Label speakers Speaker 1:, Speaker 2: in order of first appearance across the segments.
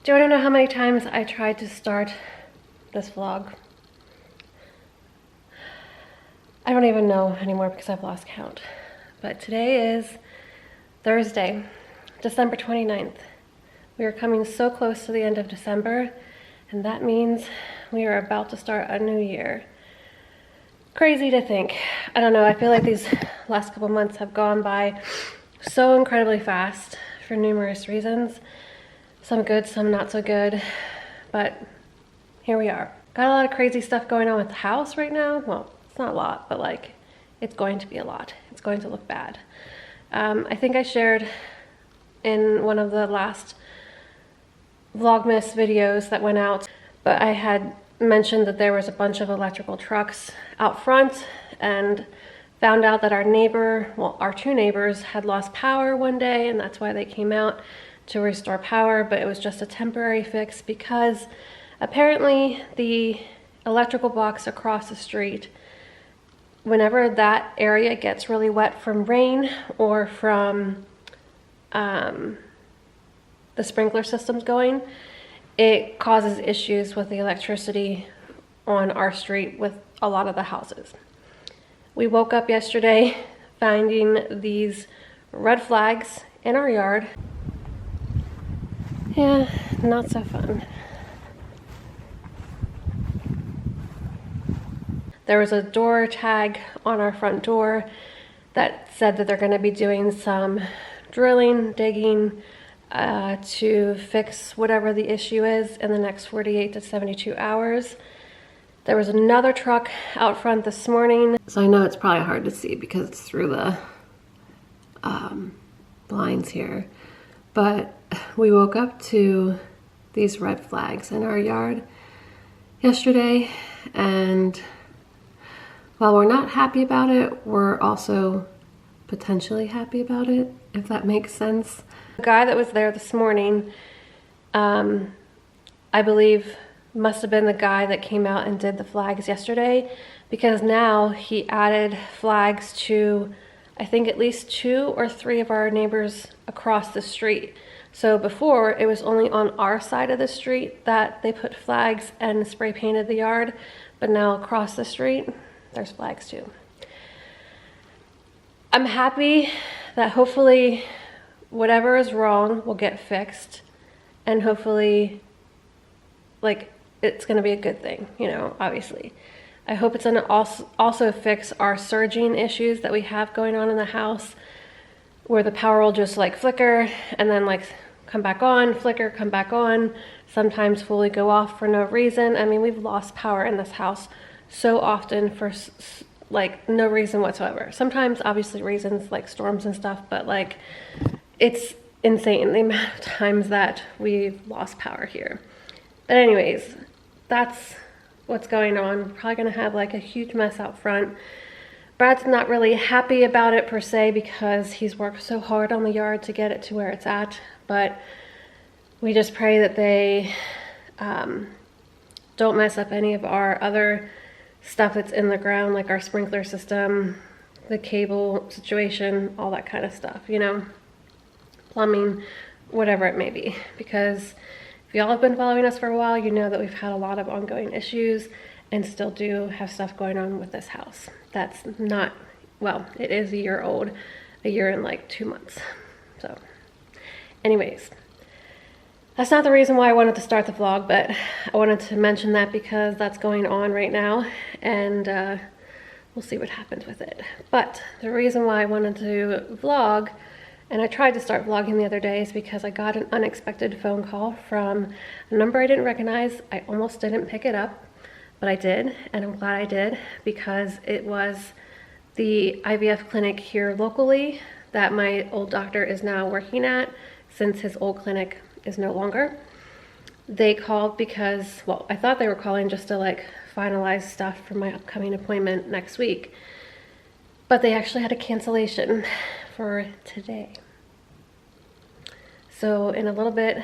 Speaker 1: Do you want to know how many times I tried to start this vlog? I don't even know anymore because I've lost count. But today is Thursday, December 29th. We are coming so close to the end of December, and that means we are about to start a new year. Crazy to think. I don't know, I feel like these last couple months have gone by so incredibly fast for numerous reasons. Some good, some not so good, but here we are. Got a lot of crazy stuff going on with the house right now. Well, it's not a lot, but like, it's going to be a lot. It's going to look bad. I think I shared in one of the last Vlogmas videos that went out, but I had mentioned that there was a bunch of electrical trucks out front, and found out that our neighbor, well, our two neighbors had lost power one day, and that's why they came out to restore power, but it was just a temporary fix because apparently the electrical box across the street, whenever that area gets really wet from rain or from the sprinkler systems going, it causes issues with the electricity on our street with a lot of the houses. We woke up yesterday finding these red flags in our yard. Yeah, not so fun. There was a door tag on our front door that said that they're going to be doing some drilling, digging to fix whatever the issue is in the next 48 to 72 hours. There was another truck out front this morning. So I know it's probably hard to see because it's through the blinds here. But we woke up to these red flags in our yard yesterday, and while we're not happy about it, we're also potentially happy about it, if that makes sense. The guy that was there this morning, I believe must have been the guy that came out and did the flags yesterday, because now he added flags to, I think, at least 2 or 3 of our neighbors across the street. So before, it was only on our side of the street that they put flags and spray painted the yard, but now across the street, there's flags too. I'm happy that hopefully whatever is wrong will get fixed, and hopefully, like, it's gonna be a good thing, you know, obviously. I hope it's gonna also fix our surging issues that we have going on in the house, where the power will just like flicker and then like come back on, flicker, come back on, sometimes fully go off for no reason. I mean, we've lost power in this house so often for like no reason whatsoever. Sometimes obviously reasons like storms and stuff, but like it's insane the amount of times that we've lost power here. But anyways, that's what's going on. We're probably gonna have like a huge mess out front. Brad's not really happy about it per se because he's worked so hard on the yard to get it to where it's at, but we just pray that they don't mess up any of our other stuff that's in the ground, like our sprinkler system, the cable situation, all that kind of stuff, you know, plumbing, whatever it may be. Because if y'all have been following us for a while, you know that we've had a lot of ongoing issues and still do have stuff going on with this house. That's not, well, it is a year old, a year and like 2 months. So anyways, that's not the reason why I wanted to start the vlog, but I wanted to mention that because that's going on right now, and we'll see what happens with it. But the reason why I wanted to vlog, and I tried to start vlogging the other day, is because I got an unexpected phone call from a number I didn't recognize. I almost didn't pick it up, but I did, and I'm glad I did, because it was the IVF clinic here locally that my old doctor is now working at, since his old clinic is no longer. They called because, well, I thought they were calling just to like finalize stuff for my upcoming appointment next week, but they actually had a cancellation for today. So in a little bit,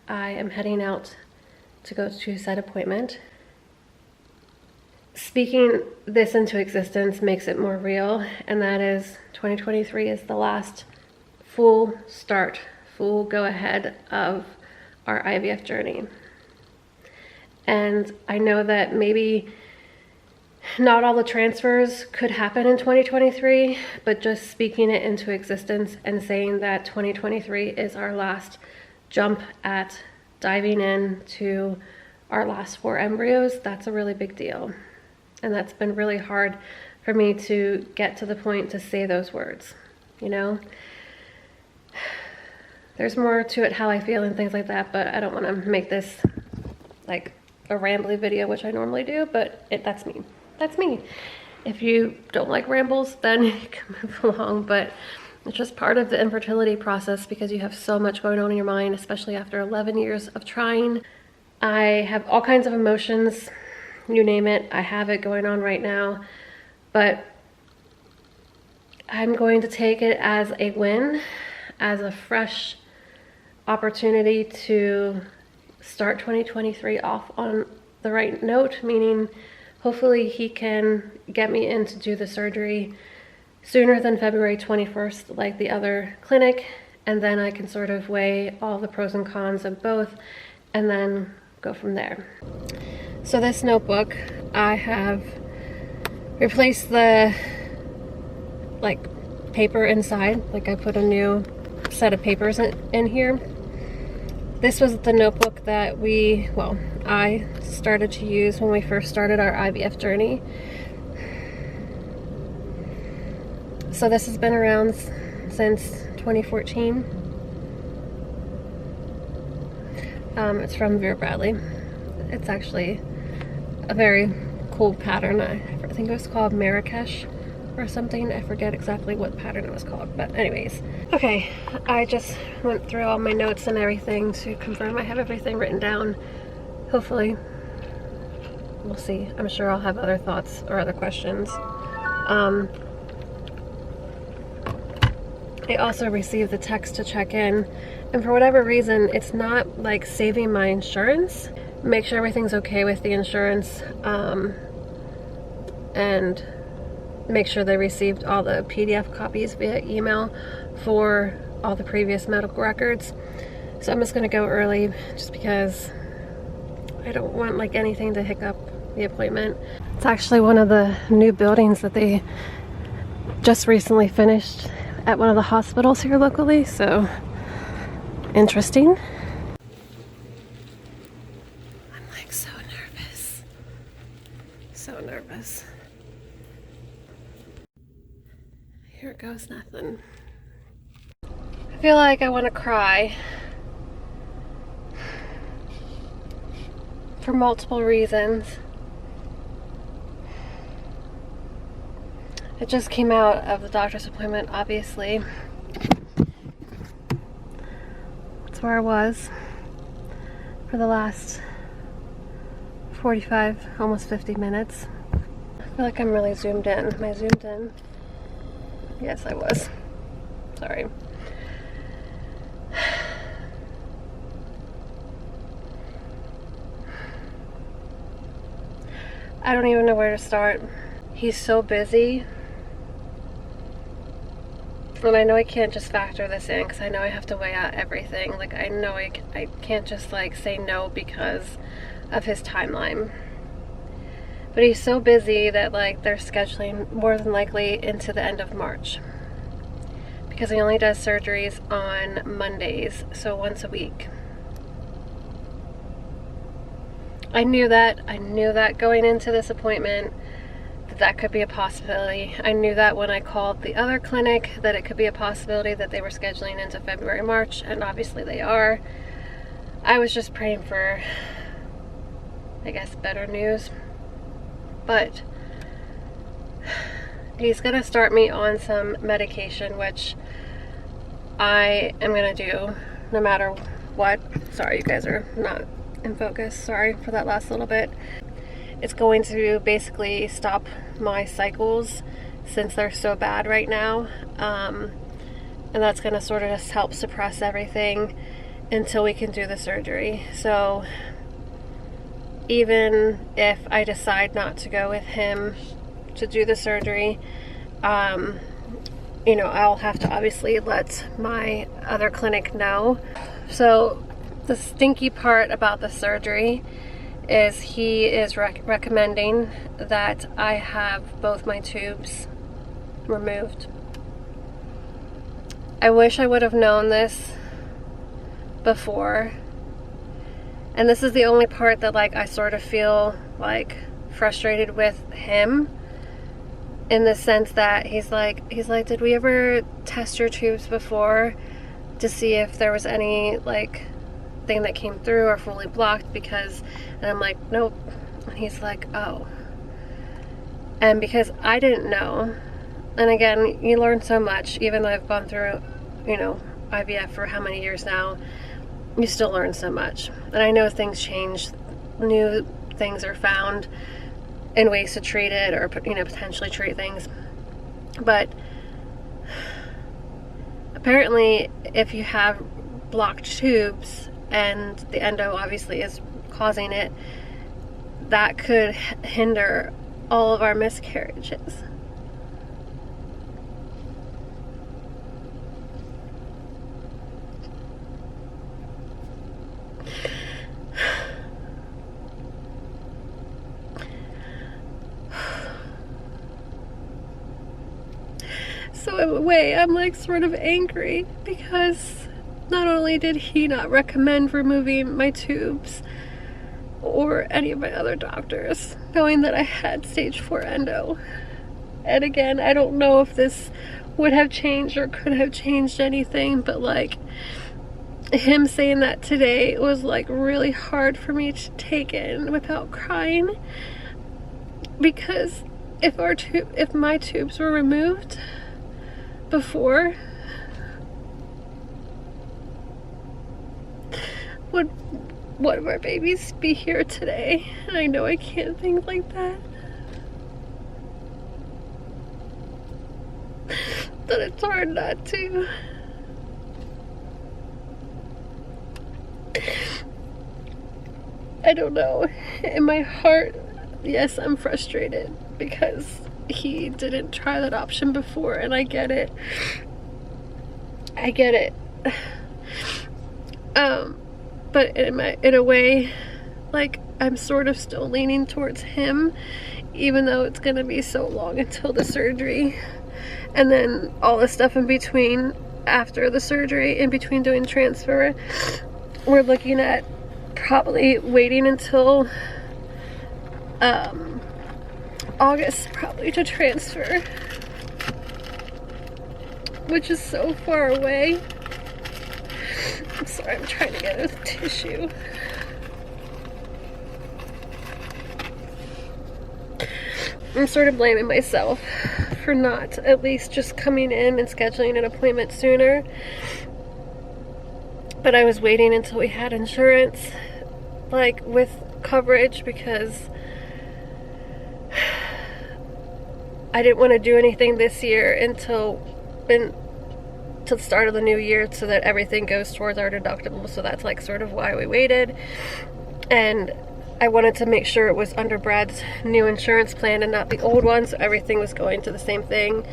Speaker 1: I am heading out to go to said appointment. Speaking this into existence makes it more real, and that is 2023 is the last full start, full go ahead of our IVF journey. And I know that maybe not all the transfers could happen in 2023, but just speaking it into existence and saying that 2023 is our last jump at diving into our last 4 embryos, that's a really big deal. And that's been really hard for me to get to the point to say those words, you know? There's more to it, how I feel and things like that, but I don't want to make this like a rambly video, which I normally do, but that's me. That's me. If you don't like rambles, then you can move along, but it's just part of the infertility process because you have so much going on in your mind, especially after 11 years of trying. I have all kinds of emotions, you name it, I have it going on right now, but I'm going to take it as a win, as a fresh opportunity to start 2023 off on the right note, meaning hopefully he can get me in to do the surgery sooner than February 21st like the other clinic, and then I can sort of weigh all the pros and cons of both and then go from there. So this notebook, I have replaced the paper inside, I put a new set of papers in here. This was the notebook that I started to use when we first started our IVF journey. So this has been around since 2014. It's from Vera Bradley. It's actually a very cool pattern. I think it was called Marrakesh or something. I forget exactly what pattern it was called, but anyways. Okay, I just went through all my notes and everything to confirm I have everything written down. Hopefully. We'll see. I'm sure I'll have other thoughts or other questions. I also received the text to check in, and for whatever reason, it's not saving my insurance. Make sure everything's okay with the insurance, and make sure they received all the PDF copies via email for all the previous medical records. So I'm just gonna go early just because I don't want anything to hiccup the appointment. It's actually one of the new buildings that they just recently finished at one of the hospitals here locally, so interesting. I'm so nervous. So nervous. Here goes nothing. I feel like I want to cry for multiple reasons. It just came out of the doctor's appointment, obviously. That's where I was for the last 45, almost 50 minutes. I feel like I'm really zoomed in. Am I zoomed in? Yes, I was. Sorry. I don't even know where to start. He's so busy. And I know I can't just factor this in because I know I have to weigh out everything. I know I can't just say no because of his timeline. But he's so busy that they're scheduling more than likely into the end of March. Because he only does surgeries on Mondays, so once a week. I knew that going into this appointment, that could be a possibility. I knew that when I called the other clinic, that it could be a possibility that they were scheduling into February, March, and obviously they are. I was just praying for, I guess, better news. But he's gonna start me on some medication, which I am gonna do no matter what. Sorry, you guys are not in focus. Sorry for that last little bit. It's going to basically stop my cycles since they're so bad right now. And that's going to sort of just help suppress everything until we can do the surgery. So even if I decide not to go with him to do the surgery, I'll have to obviously let my other clinic know. So The stinky part about the surgery is he is recommending that I have both my tubes removed. I wish I would have known this before. And this is the only part that like I sort of feel like frustrated with him, in the sense that he's like, did we ever test your tubes before to see if there was any like thing that came through or fully blocked? Because, and I'm like, nope. And he's like, oh. And because I didn't know, and again, you learn so much, even though I've gone through, you know, IVF for how many years now, you still learn so much. And I know things change, new things are found and ways to treat it, or, you know, potentially treat things. But apparently if you have blocked tubes and the endo obviously is causing it, that could hinder all of our miscarriages. So in a way, I'm like sort of angry, because not only did he not recommend removing my tubes or any of my other doctors, knowing that I had stage 4 endo. And again, I don't know if this would have changed or could have changed anything, but like him saying that today was like really hard for me to take in without crying, because if my tubes were removed before, would one of our babies be here today? And I know I can't think like that, but it's hard not to. I don't know. In my heart, yes, I'm frustrated because he didn't try that option before, and I get it. I get it. But in a way, like, I'm sort of still leaning towards him, even though it's gonna be so long until the surgery, and then all the stuff in between after the surgery, in between doing transfer. We're looking at probably waiting until August probably to transfer, which is so far away. I'm sorry, I'm trying to get a tissue. I'm sort of blaming myself for not at least just coming in and scheduling an appointment sooner. But I was waiting until we had insurance, like with coverage, because I didn't want to do anything this year until the start of the new year, so that everything goes towards our deductible. So that's like sort of why we waited. And I wanted to make sure it was under Brad's new insurance plan and not the old one, so everything was going to the same thing.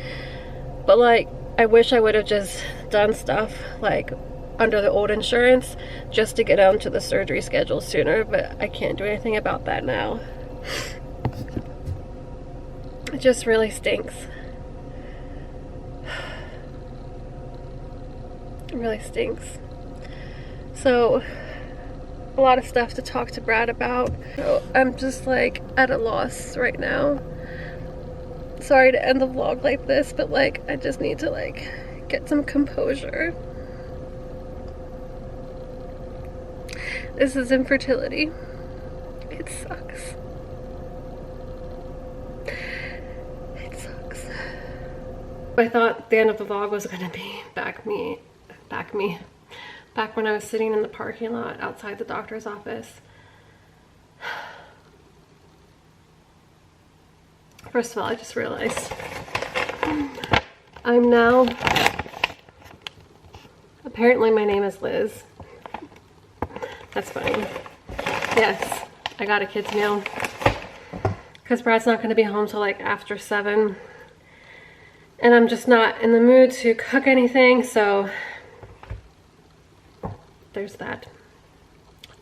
Speaker 1: But like, I wish I would have just done stuff like under the old insurance just to get onto the surgery schedule sooner, but I can't do anything about that now. It just really stinks. It really stinks. So, a lot of stuff to talk to Brad about. So I'm just like at a loss right now. Sorry to end the vlog like this, but like I just need to like get some composure. This is infertility. It sucks. It sucks. I thought the end of the vlog was gonna be back when I was sitting in the parking lot outside the doctor's office. First of all, I just realized I'm now, apparently my name is Liz. That's funny. Yes, I got a kid's meal because Brad's not going to be home till like after 7, and I'm just not in the mood to cook anything, so there's that.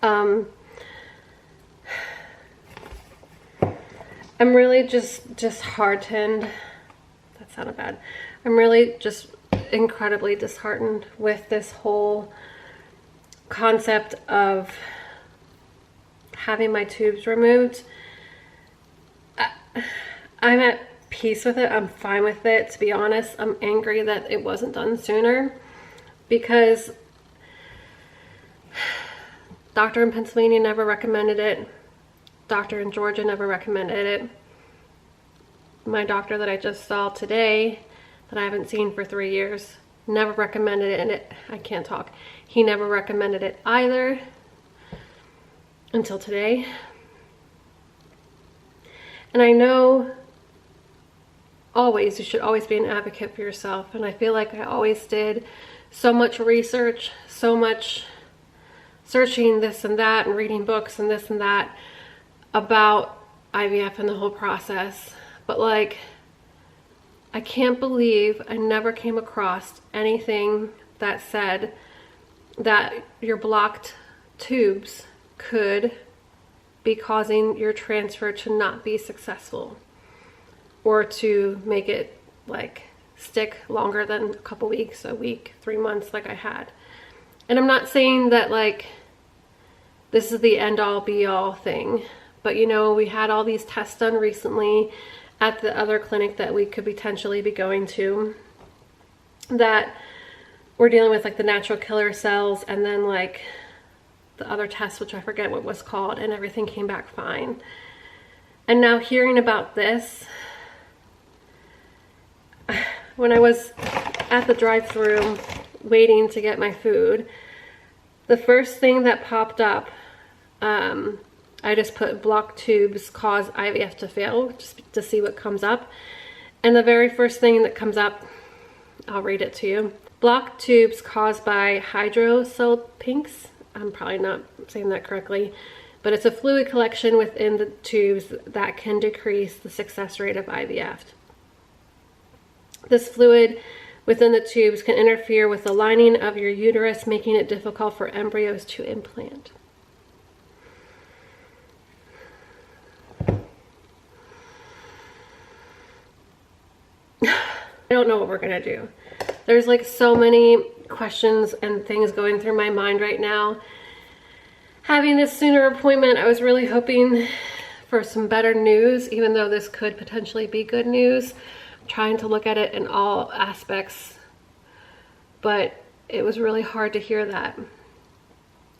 Speaker 1: I'm really just disheartened. That sounded bad. I'm really just incredibly disheartened with this whole concept of having my tubes removed. I'm at peace with it. I'm fine with it, to be honest. I'm angry that it wasn't done sooner, because doctor in Pennsylvania never recommended it. Doctor in Georgia never recommended it. My doctor that I just saw today, that I haven't seen for 3 years, never recommended it, and I can't talk. He never recommended it either until today. And I know you should always be an advocate for yourself, and I feel like I always did so much research, so much searching this and that, and reading books and this and that about IVF and the whole process. But like, I can't believe I never came across anything that said that your blocked tubes could be causing your transfer to not be successful, or to make it like stick longer than a couple weeks, a week, 3 months like I had. And I'm not saying that like this is the end all be all thing, but you know, we had all these tests done recently at the other clinic that we could potentially be going to, that we're dealing with like the natural killer cells, and then like the other test, which I forget what was called, and everything came back fine. And now hearing about this, when I was at the drive-thru waiting to get my food, the first thing that popped up, I just put blocked tubes cause IVF to fail, just to see what comes up. And the very first thing that comes up, I'll read it to you. Blocked tubes caused by hydrosalpinx. I'm probably not saying that correctly, but it's a fluid collection within the tubes that can decrease the success rate of IVF. This fluid within the tubes can interfere with the lining of your uterus, making it difficult for embryos to implant. I don't know what we're gonna do. There's like so many questions and things going through my mind right now. Having this sooner appointment, I was really hoping for some better news, even though this could potentially be good news. I'm trying to look at it in all aspects, but it was really hard to hear that.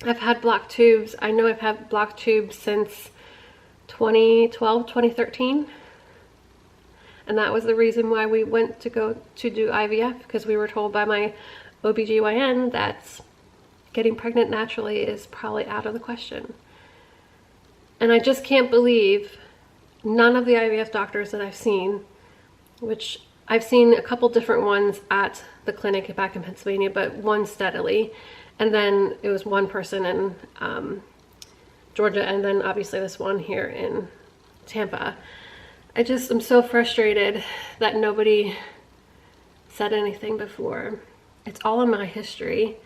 Speaker 1: I've had blocked tubes. I know I've had blocked tubes since 2012, 2013. And that was the reason why we went to go to do IVF, because we were told by my OBGYN that getting pregnant naturally is probably out of the question. And I just can't believe none of the IVF doctors that I've seen, which I've seen a couple different ones at the clinic back in Pennsylvania, but one steadily. And then it was one person in Georgia, and then obviously this one here in Tampa. I'm so frustrated that nobody said anything before. It's all in my history.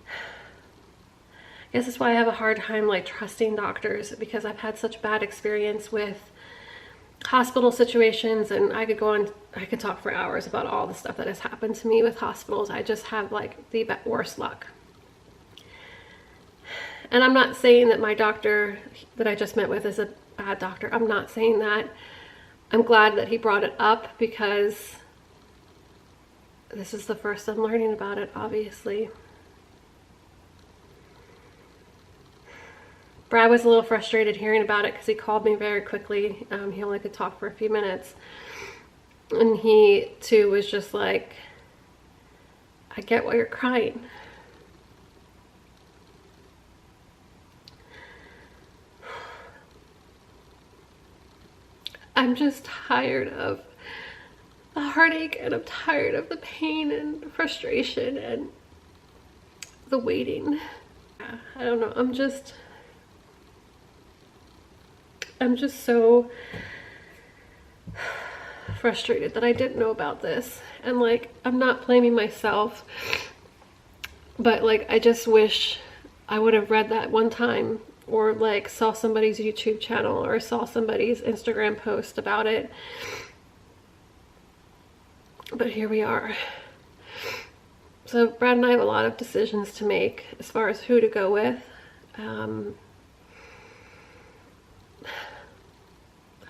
Speaker 1: I guess that's why I have a hard time like trusting doctors, because I've had such bad experience with hospital situations, and I could talk for hours about all the stuff that has happened to me with hospitals. I just have like the worst luck. And I'm not saying that my doctor that I just met with is a bad doctor. I'm not saying that. I'm glad that he brought it up, because this is the first I'm learning about it, obviously. Brad was a little frustrated hearing about it, because he called me very quickly. He only could talk for a few minutes. And he too was just like, I get why you're crying. I'm just tired of the heartache, and I'm tired of the pain and the frustration and the waiting. I don't know, I'm just so frustrated that I didn't know about this. And like, I'm not blaming myself, but like, I just wish I would have read that one time, or like saw somebody's YouTube channel or saw somebody's Instagram post about it. But here we are. So Brad and I have a lot of decisions to make as far as who to go with. I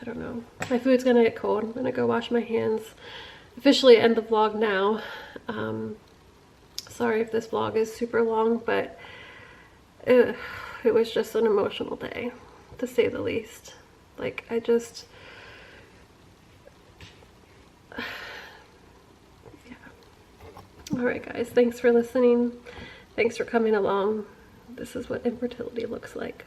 Speaker 1: don't know. My food's gonna get cold. I'm gonna go wash my hands. Officially end the vlog now. Sorry if this vlog is super long, but it was just an emotional day, to say the least. Like, I just... yeah. Alright guys, thanks for listening. Thanks for coming along. This is what infertility looks like.